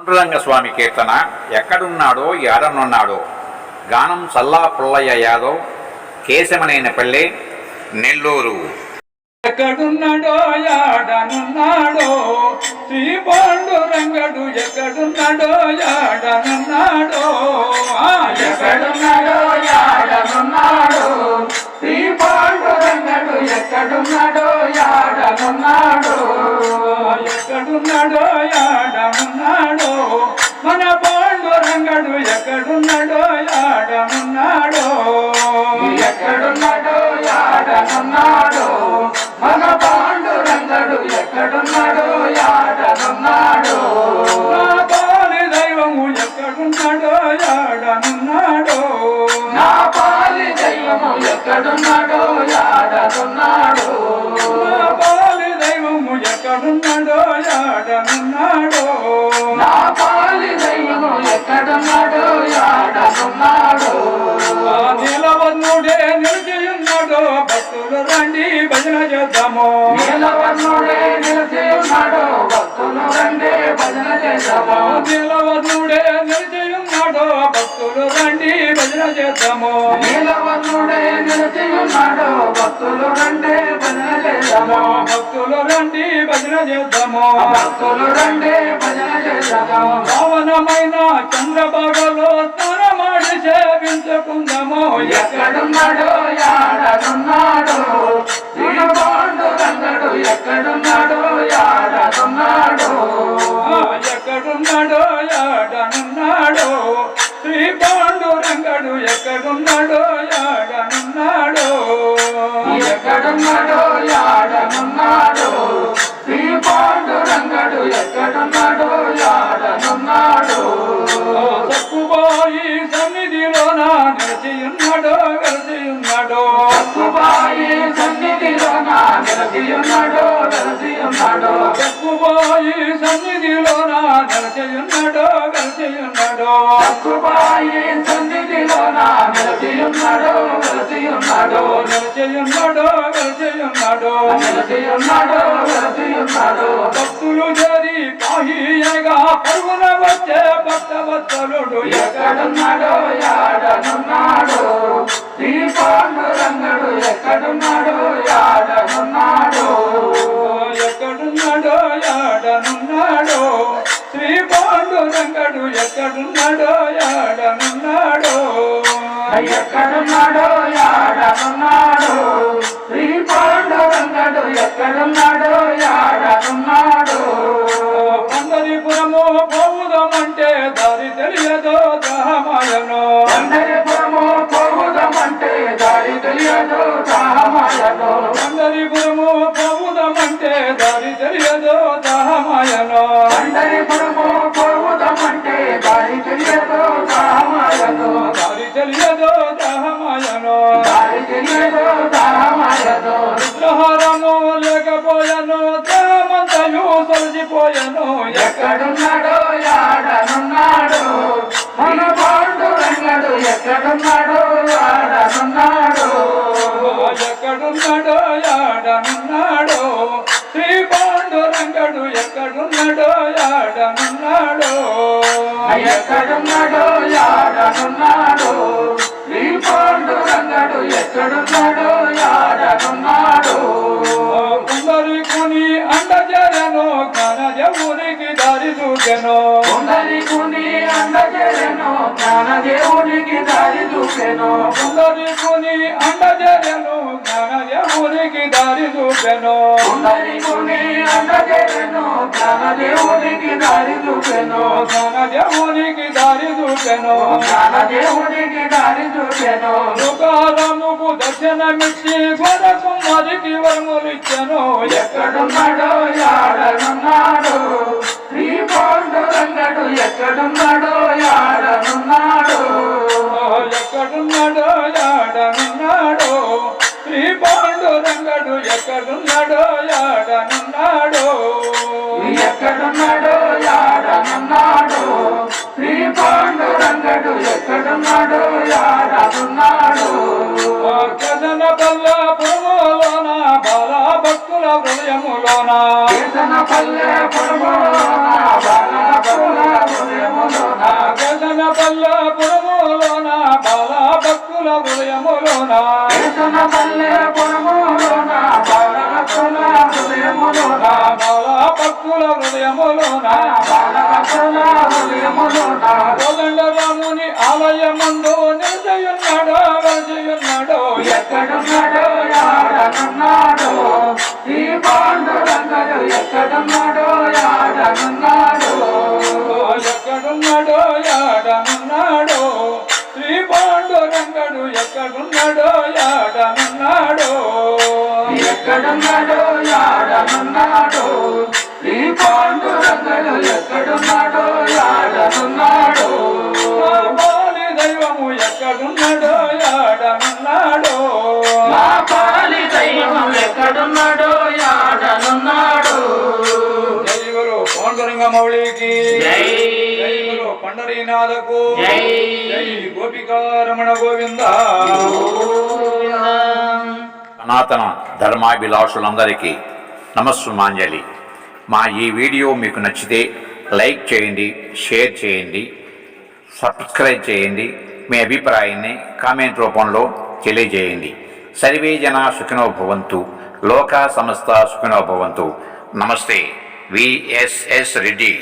పాండురంగ స్వామి కీర్తన ఎక్కడున్నాడో యాడనున్నాడో. గానం సల్లా పుల్లయ్య యాదవ్, కేశమనేనపల్లె, నెల్లూరు. ఎక్కడున్నాడో యాడనున్నాడో శ్రీ పాండురంగడు, ఎక్కడున్నాడో యాడనున్నాడో, ఎక్కడున్నాడో యాడనున్నాడో శ్రీ పాండురంగడు, ఎక్కడున్నాడో యాడనున్నాడో, ఎక్కడున్నాడో యాడనున్నాడో మన పాండురంగడు, ఎక్కడున్నాడో యాడనున్నాడో, ఎక్కడున్నాడో యాడనున్నాడో మన పాండురంగడు, ఎక్కడున్నాడో యాడనున్నాడో, నా పాలి దైవము ఎక్కడున్నాడో యాడనున్నాడో, నా పాలి దైవము ఎక్కడున్నాడో యాడనున్నాడో, నా పాలి దైవము ఎక్కడున్నాడో యాడనున్నాడో, నా పాలి దైవము ఎక్కడున్నాడో యాడనున్నాడో, నీలవర్ణుడే నిలిచియున్నాడో భక్తులు రండి భజన చేద్దాము, నీలవర్ణుడే నిలిచియున్నాడో భక్తులు రండి భజన చేద్దాము, నీలవర్ణుడే నిలిచియున్నాడో భక్తులు రండి భజన చేద్దాము, నీలవర్ణుడే నిలిచియున్నాడో భక్తులు రండి భజన చేద్దాము, భక్తులు రండి భజన చేద్దాము, భక్తులు రండి భజన చేద్దాము, పావనమైన చంద్రబాబులో స్నానమాడి సేవించుకుందాము, ఎక్కడున్నాడో యాడనున్నాడో శ్రీ పాండురంగడు, ఎక్కడున్నాడో యాడనున్నాడో, ఎక్కడున్నాడో యాడనున్నాడో శ్రీ పాండురంగడు, ఎక్కడున్నాడో యాడనున్నాడో, ఎక్కడున్నాడో యాడనున్నాడో శ్రీ పాండురంగడు, ఎక్కడున్నాడో యాడనున్నాడో, సక్కుబాయి సన్నిధిలోన నిలిచియున్నాడో వెలసియున్నాడో, సక్కుబాయి సన్నిధిలోన నిలిచియున్నాడో వెలసియున్నాడో, సక్కుబాయి సన్నిధిలోన నిలిచియున్నాడో వెలసియున్నాడో, సక్కుబాయి సన్నిధిలోన నిలిచియున్నాడో వెలసియున్నాడో, నిలిచియున్నాడో వెలసియున్నాడో, నిలిచియున్నాడో వెలసియున్నాడో, భక్తులు చేరి పాహియగా పరుగున వచ్చే భక్తవత్సలుడు, ఎక్కడున్నాడో యాడనున్నాడో శ్రీ పాండురంగడు, ఎక్కడున్నాడో యాడనున్నాడో, ఎక్కడున్నాడో యాడనున్నాడో శ్రీ పాండురంగడు, ఎక్కడున్నాడో యాడనున్నాడో, ఎక్కడున్నాడో యాడనున్నాడో శ్రీ పాండురంగడు, ఎక్కడున్నాడో యాడనున్నాడో, పండరిపురము పోవుదమంటే దారి తెలియదో దాహమాయనో, పండరిపురము పోవుదమంటే దారి తెలియదో దాహమాయనో, పండరిపురము పోవుదమంటే దారి తెలియదో దాహమాయనో, పండరిపురము పోవుదమంటే దారి తెలియదో దాహమాయనో, దారి తెలియదో దాహమాయనో, దారి తెలియదో దాహమాయనో, విగ్రహారము లేకపోయను దేహమంతయు సలిసిపోయను, ఎక్కడున్నాడో యాడనున్నాడో మన పాండురంగడు, ఎక్కడున్నాడో యాడనున్నాడో, ఎక్కడున్నాడో యాడనున్నాడో శ్రీ పాండురంగడు, ఎక్కడున్నాడో యాడనున్నాడో, ఎక్కడున్నాడో యాడనున్నాడో శ్రీ పాండురంగడు, ఎక్కడున్నాడో యాడనున్నాడో, కొందరికుని అండజరను జ్ఞానదేవునికి దారి చూపెను, కొందరికుని అండజరను జ్ఞానదేవునికి దారి చూపెను, కొందరికుని అండజరను జ్ఞానదేవునికి దారి చూపెను, కొందరికుని అండజరను జ్ఞానదేవునికి దారి చూపెను, జ్ఞానదేవునికి దారి చూపెను, జ్ఞానదేవునికి దారి చూపెను, తుకారముకు దర్శనమిచ్చి గోరకుమారికి వరములిచ్చెను, ఎక్కడున్నాడో యాడనున్నాడో శ్రీ పాండురంగడు, ఎక్కడున్నాడో యాడనున్నాడో, ఎక్కడున్నాడో యాడనున్నాడో శ్రీ పాండురంగడు, ఎక్కడున్నాడో యాడనున్నాడో, ఎక్కడున్నాడో యాడనున్నాడో శ్రీ పాండురంగడు, ఎక్కడున్నాడో యాడనున్నాడో, కదనపల్లె పురములోన బాల భక్తుల హృదయములోన, కదనపల్లె పురములోన బాల భక్తుల కేతన పల్లె పురములోన బాలభక్తుల హృదయములోన బాలభక్తుల హృదయములోన బాలభక్తుల హృదయములోన కోదండ రాముని ఆలయమందు నిలిచియున్నాడో వెలిచియున్నాడో ఎక్కడున్నాడో యాడనున్నాడో శ్రీ పాండురంగడు ఎక్కడున్నాడో యాడనున్నాడో ఎక్కడున్నాడో యాడనున్నాడో శ్రీ పాండురంగడు ఎక్కడున్నాడో యాడనున్నాడో ఎక్కడున్నాడో యాడనున్నాడో శ్రీ పాండురంగడు ఎక్కడున్నాడో యాడనున్నాడో మా పాలి దైవము ఎక్కడున్నాడో యాడనున్నాడో మా పాలి దైవము ఎక్కడున్నాడో యాడనున్నాడో జైవరు పాండురంగ మౌళికి జైవరు పండరీనాథకు జై గోపికారమణ గోవింద. సనాతన ధర్మాభిలాషులందరికీ నమస్సుమాంజలి. మా ఈ వీడియో మీకు నచ్చితే లైక్ చేయండి, షేర్ చేయండి, సబ్స్క్రైబ్ చేయండి. మీ అభిప్రాయాన్ని కామెంట్ రూపంలో తెలియజేయండి. సర్వే జనా సుఖినో భవంతు, లోకా సమస్త సుఖినో భవంతు. నమస్తే. విఎస్ఎస్ రెడ్డి.